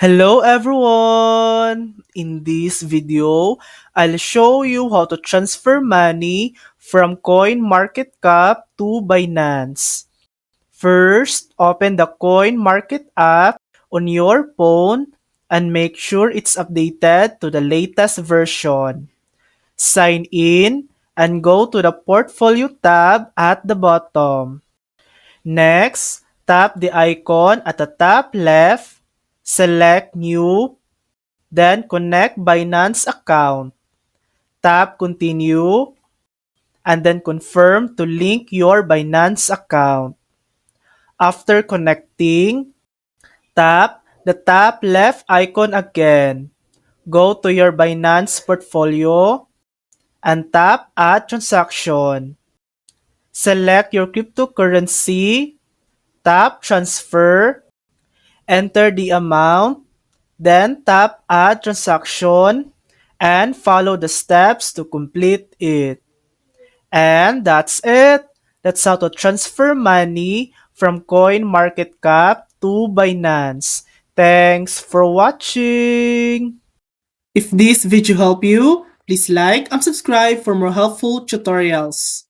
Hello everyone! In this video, I'll show you how to transfer money from CoinMarketCap to Binance. First, open the CoinMarket app on your phone and make sure it's updated to the latest version. Sign in and go to the Portfolio tab at the bottom. Next, tap the icon at the top left, select New, then connect Binance account. Tap Continue, and then confirm to link your Binance account. After connecting, tap the top left icon again. Go to your Binance portfolio and tap Add Transaction. Select your cryptocurrency, tap Transfer, enter the amount, then tap Add Transaction, and follow the steps to complete it. And that's it. That's how to transfer money from CoinMarketCap to Binance. Thanks for watching. If this video helped you, please like and subscribe for more helpful tutorials.